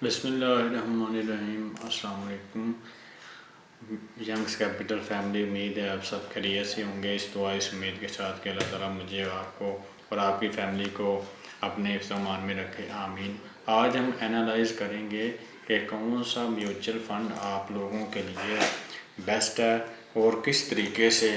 बिस्मिल्लाहिर्रहमानिर्रहीम। अस्सलाम वालेकुम। यंग्स कैपिटल फैमिली, उम्मीद है आप सब खैरियत से होंगे। इस दुआ इस उम्मीद के साथ कि अल्लाह ताला मुझे आपको और आपकी फ़ैमिली को अपने हिफ्ज़-ओ-अमान में रखे, आमीन। आज हम एनालाइज़ करेंगे कि कौन सा म्यूचुअल फ़ंड आप लोगों के लिए बेस्ट है और किस तरीके से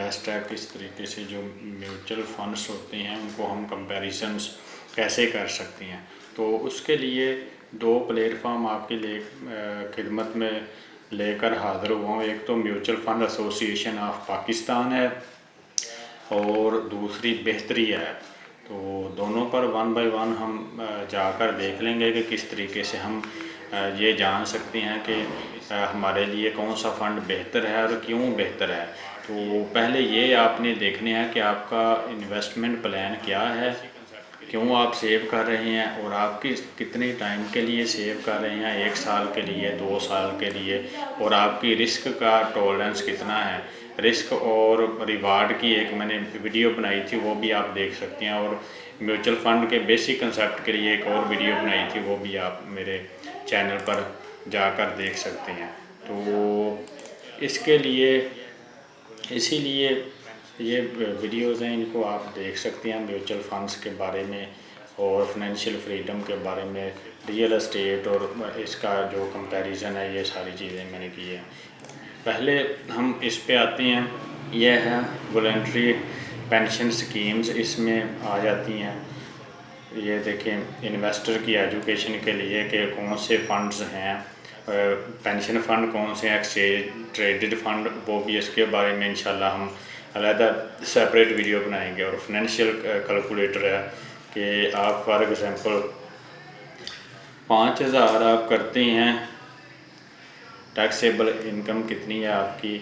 बेस्ट है, किस तरीके से जो म्यूचुअल फ़ंड्स होते हैं उनको हम कंपैरिजन्स कैसे कर सकते हैं। तो उसके लिए दो प्लेटफॉर्म आपके लिए खिदमत में लेकर हाज़िर हुआ हूँ। एक तो mutual fund association of Pakistan है और दूसरी बेहतरी है। तो दोनों पर वन बाय वन हम जाकर देख लेंगे कि किस तरीके से हम ये जान सकते हैं कि हमारे लिए कौन सा फ़ंड बेहतर है और क्यों बेहतर है। तो पहले ये आपने देखने हैं कि आपका इन्वेस्टमेंट प्लान क्या है, क्यों आप सेव कर रहे हैं और आप कितने टाइम के लिए सेव कर रहे हैं, 1 साल के लिए, 2 साल के लिए, और आपकी रिस्क का टॉलरेंस कितना है। रिस्क और रिवार्ड की एक मैंने वीडियो बनाई थी, वो भी आप देख सकते हैं, और म्यूचुअल फ़ंड के बेसिक कंसेप्ट के लिए एक और वीडियो बनाई थी, वो भी आप मेरे चैनल पर जाकर देख सकते हैं। तो इसके लिए इसीलिए ये वीडियोज़ हैं, इनको आप देख सकते हैं म्यूचुअल फंड्स के बारे में और फाइनेंशियल फ्रीडम के बारे में, रियल एस्टेट और इसका जो कंपैरिजन है, ये सारी चीज़ें मैंने की हैं। पहले हम इस पे आते हैं, यह है वॉलंटरी पेंशन स्कीम्स, इसमें आ जाती हैं। ये देखें इन्वेस्टर की एजुकेशन के लिए कि कौन से फंड्स हैं, पेंशन फ़ंड कौन से हैं, एक्सचेंज ट्रेडेड फ़ंड, वो भी इसके बारे में इंशाल्लाह हम अलहदा सेपरेट वीडियो बनाएंगे। और फाइनेंशियल कैलकुलेटर है कि आप फॉर एग्ज़ाम्पल 5,000 आप करते हैं, टैक्सेबल इनकम कितनी है आपकी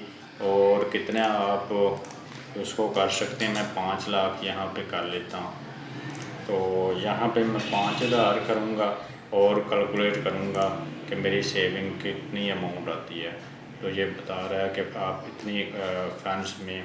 और कितना आप उसको कर सकते हैं। मैं 5 लाख यहाँ पे कर लेता हूँ। तो यहाँ पे मैं 5,000 करूँगा और कैलकुलेट करूँगा कि मेरी सेविंग कितनी अमाउंट आती है। तो ये बता रहा है कि आप इतनी फंड्स में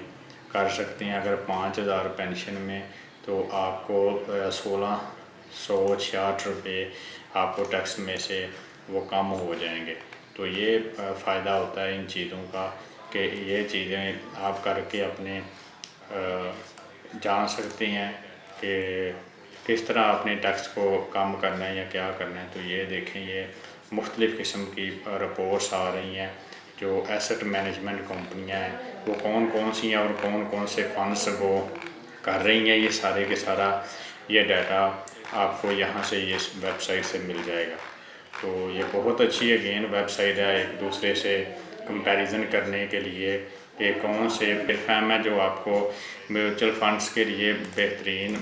कर सकते हैं। अगर 5,000 पेंशन में, तो आपको 1,666 रुपये आपको टैक्स में से वो कम हो जाएंगे। तो ये फ़ायदा होता है इन चीज़ों का कि ये चीज़ें आप करके अपने जान सकते हैं कि किस तरह अपने टैक्स को कम करना है या क्या करना है। तो ये देखें, ये मुख्तलिफ़ किस्म की रिपोर्ट्स आ रही हैं जो एसेट मैनेजमेंट कंपनियां हैं, वो कौन कौन सी हैं और कौन कौन से फंड्स वो कर रही हैं। ये सारे के सारा ये डाटा आपको यहाँ से, ये वेबसाइट से मिल जाएगा। तो ये बहुत अच्छी अगेन वेबसाइट है एक दूसरे से कंपैरिजन करने के लिए कि कौन से प्लेटफॉर्म है जो आपको म्यूचुअल फंड्स के लिए बेहतरीन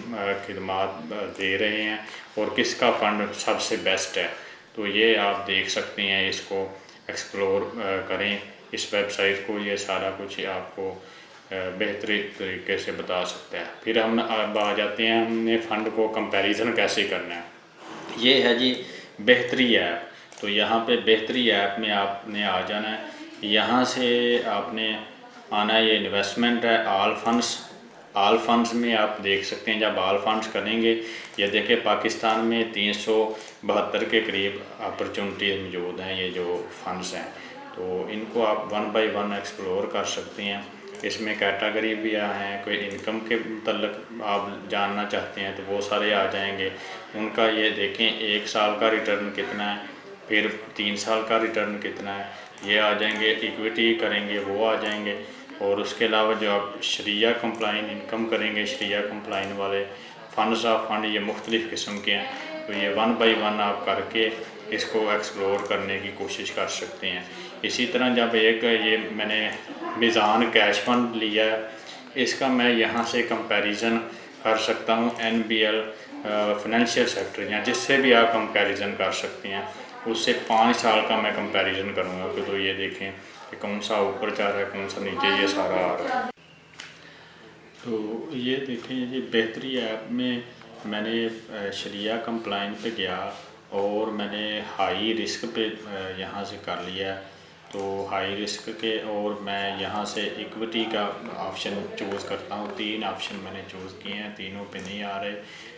खिदमात दे रहे हैं और किसका फ़ंड सबसे बेस्ट है। तो ये आप देख सकते हैं, इसको एक्सप्लोर करें इस वेबसाइट को, ये सारा कुछ आपको बेहतरीन तरीके से बता सकता है। फिर हम अब आ जाते हैं, हमने फ़ंड को कंपैरिजन कैसे करना है। ये है जी बेहतरी ऐप। तो यहाँ पे बेहतरी ऐप में आपने आ जाना है, यहाँ से आपने आना है, ये इन्वेस्टमेंट है, आल फंड्स में आप देख सकते हैं। जब आल फंड्स करेंगे, ये देखें पाकिस्तान में 372 के करीब अपॉर्चुनिटीज़ मौजूद हैं, ये जो फंड्स हैं। तो इनको आप वन बाय वन एक्सप्लोर कर सकते हैं। इसमें कैटेगरी भी हैं, कोई इनकम के मतलब आप जानना चाहते हैं तो वो सारे आ जाएंगे। उनका ये देखें 1 साल का रिटर्न कितना है, फिर 3 साल का रिटर्न कितना है, ये आ जाएंगे। इक्विटी करेंगे वो आ जाएंगे। और उसके अलावा जो आप शरिया कंप्लाइन इनकम करेंगे, शरिया कंप्लाइन वाले फंड्स ऑफ फंड, ये मुख्तलिफ़ किस्म के हैं। तो ये वन बाय वन आप करके इसको एक्सप्लोर करने की कोशिश कर सकते हैं। इसी तरह जब एक ये मैंने मीज़ान कैश फंड लिया है, इसका मैं यहाँ से कंपैरिजन कर सकता हूँ NBL फाइनेंशियल सेक्टर, या जिससे भी आप कंपैरिजन कर सकते हैं, उससे 5 साल का मैं कंपैरिजन करूँगा। तो ये देखें कि कौन सा ऊपर जा रहा है, कौन सा नीचे, ये सारा आ रहा है। तो ये देखें, ये बेहतरी ऐप में मैंने शरिया कंप्लाइन पे गया और मैंने हाई रिस्क पे यहाँ से कर लिया। तो हाई रिस्क के, और मैं यहाँ से इक्विटी का ऑप्शन चूज़ करता हूँ। 3 ऑप्शन मैंने चूज़ किए हैं, तीनों पे नहीं आ रहे,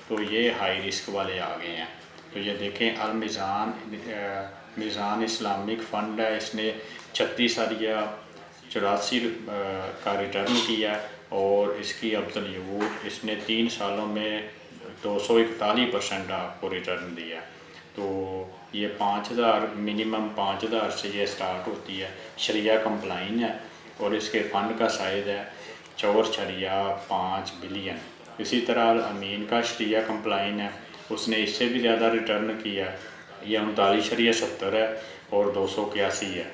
तो ये हाई रिस्क वाले आ गए हैं। तो ये देखें मीज़ान इस्लामिक फ़ंड है, इसने 36 अरिया 84 का रिटर्न किया और इसकी अब्सोल्यूट इसने 3 सालों में 241% आपको रिटर्न दिया। तो ये 5000 मिनिमम 5000 से ये स्टार्ट होती है, शरिया कंप्लाइन है और इसके फ़ंड का साइज़ है 4.5 बिलियन। इसी तरह अमीन का शरिया कंप्लाइन है, उसने इससे भी ज़्यादा रिटर्न किया, ये 39.70 है और 281 है,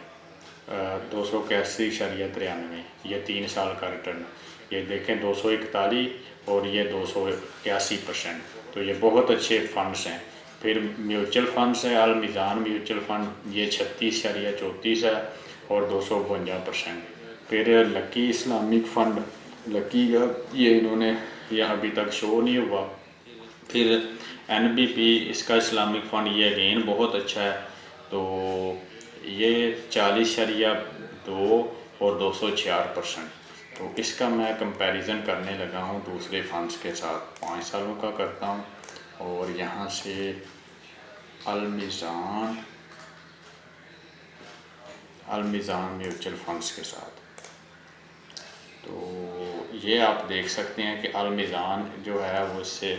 281.93, ये 3 साल का रिटर्न। ये देखें 241 और ये 281%। तो ये बहुत अच्छे फंड्स हैं। फिर म्यूचुअल फंड्स है, अल मीज़ान म्यूचुअल फ़ंड, ये 36.34 है और 252%। फिर लकी इस्लामिक फ़ंड, लकी का ये इन्होंने ये अभी तक शो नहीं हुआ। फिर NBP इसका इस्लामिक फ़ंड, ये अगेन बहुत अच्छा है। तो ये 40.2 और 204%। तो इसका मैं कंपैरिजन करने लगा हूँ दूसरे फंड्स के साथ, 5 सालों का करता हूँ और यहाँ से अल मीज़ान म्यूचुअल फंड्स के साथ। तो ये आप देख सकते हैं कि अल मीज़ान जो है वो इससे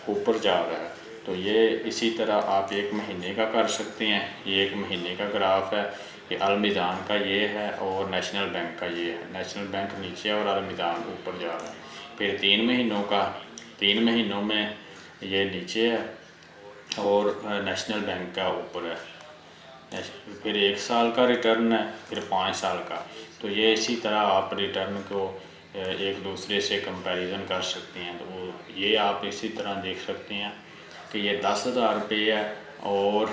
ऊपर जा रहा है। तो ये इसी तरह आप 1 महीने का कर सकते हैं, ये 1 महीने का ग्राफ है, ये अल मीज़ान का ये है और नेशनल बैंक का ये है। नेशनल बैंक नीचे है और अल मीज़ान ऊपर जा रहा है। फिर 3 महीनों का, 3 महीनों में ये नीचे है और नेशनल बैंक का ऊपर है। फिर 1 साल का रिटर्न है, फिर 5 साल का। तो ये इसी तरह आप रिटर्न को एक दूसरे से कंपैरिजन कर सकते हैं। तो ये आप इसी तरह देख सकते हैं कि ये 10,000 रुपये है और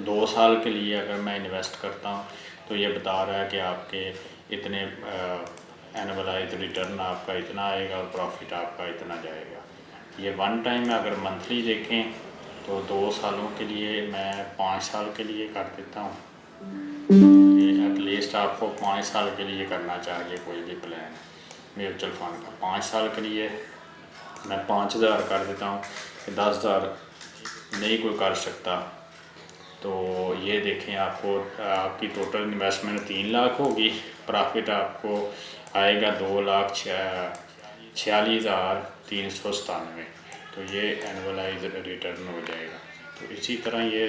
2 साल के लिए अगर मैं इन्वेस्ट करता हूँ तो ये बता रहा है कि आपके इतने एनुअलाइज रिटर्न आपका इतना आएगा और प्रॉफिट आपका इतना जाएगा। ये वन टाइम है। अगर मंथली देखें तो 2 सालों के लिए मैं 5 साल के लिए कर देता हूँ। एटलीस्ट आपको 5 साल के लिए करना चाहिए कोई भी प्लान म्यूचुअल फंड का। 5 साल के लिए मैं 5,000 कर देता हूँ, 10,000 नहीं कोई कर सकता। तो ये देखें आपको आपकी टोटल इन्वेस्टमेंट 3 लाख होगी, प्रॉफिट आपको आएगा 2,46,397। तो ये एनुअलाइज रिटर्न हो जाएगा। तो इसी तरह ये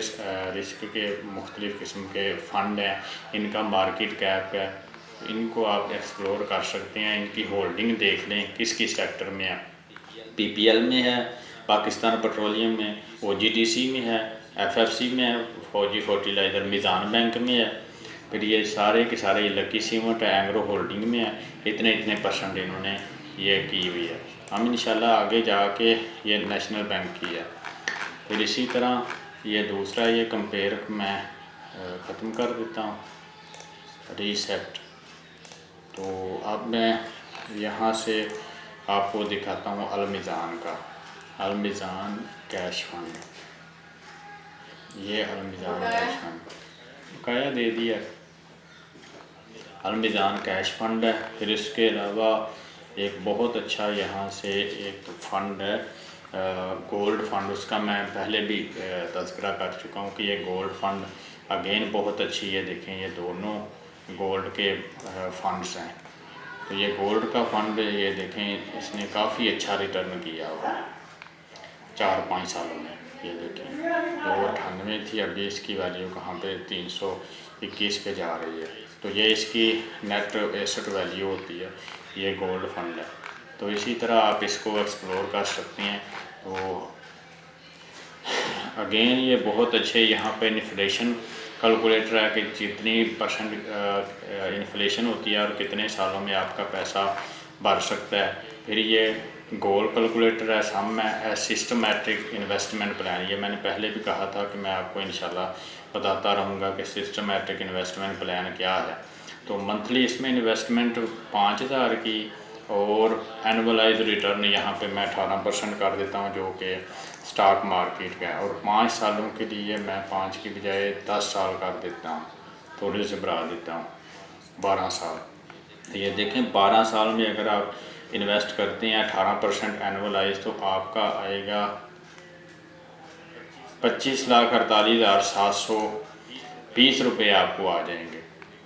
रिस्क के मुख्तलिफ़ किस्म के फ़ंड हैं, इनका मार्केट कैप है, इनको आप एक्सप्लोर कर सकते हैं। इनकी होल्डिंग देख लें किस किस सेक्टर में है। PPL में है, पाकिस्तान पेट्रोलियम में, OGTC में है, FFC में है, फौजी फर्टिलाइज़र, मीज़ान बैंक में है। फिर ये सारे के सारे लकी सीमेंट है, एंग्रो होल्डिंग में है। इतने इतने % इन्होंने ये की हुई है। हम इंशाल्लाह आगे जाके ये नेशनल बैंक की है। फिर इसी तरह ये दूसरा ये कंपेयर मैं ख़त्म कर देता हूँ, रीसेट। तो अब मैं यहाँ से आपको दिखाता हूँ अल मीज़ान का, अल मीज़ान कैश फंड। ये अल मीज़ान कैश फंड बकाया दे दिया, अल मीज़ान कैश फंड है। फिर इसके अलावा एक बहुत अच्छा यहाँ से एक फ़ंड है गोल्ड फंड, उसका मैं पहले भी तज़किरा कर चुका हूँ कि ये गोल्ड फंड अगेन बहुत अच्छी है। देखें ये दोनों गोल्ड के फंड्स हैं। तो ये गोल्ड का फंड ये देखें इसने काफ़ी अच्छा रिटर्न किया हुआ 4-5 सालों में। ये देखें 298 थी, अभी इसकी वैल्यू कहाँ पे 321 पे जा रही है। तो ये इसकी नेट एसेट वैल्यू होती है, ये गोल्ड फंड है। तो इसी तरह आप इसको एक्सप्लोर कर सकते हैं। तो अगेन ये बहुत अच्छे यहाँ पे इन्फ्लेशन कैलकुलेटर है कि जितनी % इन्फ्लेशन होती है और कितने सालों में आपका पैसा बढ़ सकता है। फिर ये गोल कैलकुलेटर है, सम है, सिस्टमैटिक इन्वेस्टमेंट प्लान। ये मैंने पहले भी कहा था कि मैं आपको इंशाल्लाह बताता रहूँगा कि सिस्टमैटिक इन्वेस्टमेंट प्लान क्या है। तो मंथली इसमें इन्वेस्टमेंट 5,000 की और एनुअलाइज रिटर्न यहाँ पे मैं 18% कर देता हूँ, जो कि स्टॉक मार्केट का है। और 5 सालों के लिए मैं 5 की बजाय 10 साल कर देता हूँ, थोड़े से बढ़ा देता हूँ 12 साल। तो ये देखें 12 साल में अगर आप इन्वेस्ट करते हैं 18% एनुअलाइज, तो आपका आएगा 25,48,720 रुपये आपको आ जाएंगे।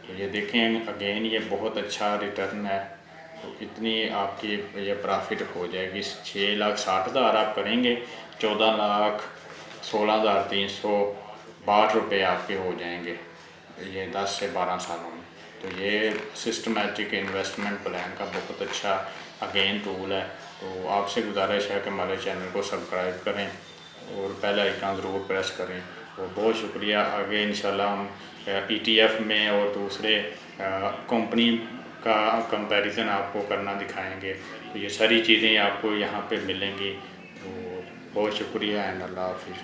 तो ये देखें अगेन ये बहुत अच्छा रिटर्न है। तो इतनी आपकी ये प्रॉफिट हो जाएगी। 6,60,000 आप करेंगे, 14,16,362 रुपये आपके हो जाएंगे ये 10 से 12 सालों में। तो ये सिस्टमेटिक इन्वेस्टमेंट प्लान का बहुत अच्छा अगेन टूल है। तो आपसे गुजारिश है कि हमारे चैनल को सब्सक्राइब करें और बेल आइकन ज़रूर प्रेस करें। तो बहुत शुक्रिया। आगे इंशाल्लाह हम ETF में और दूसरे कंपनी का कंपैरिजन आपको करना दिखाएंगे। तो ये सारी चीज़ें आपको यहाँ पे मिलेंगी। तो बहुत शुक्रिया एंड अल्लाह हाफिज़।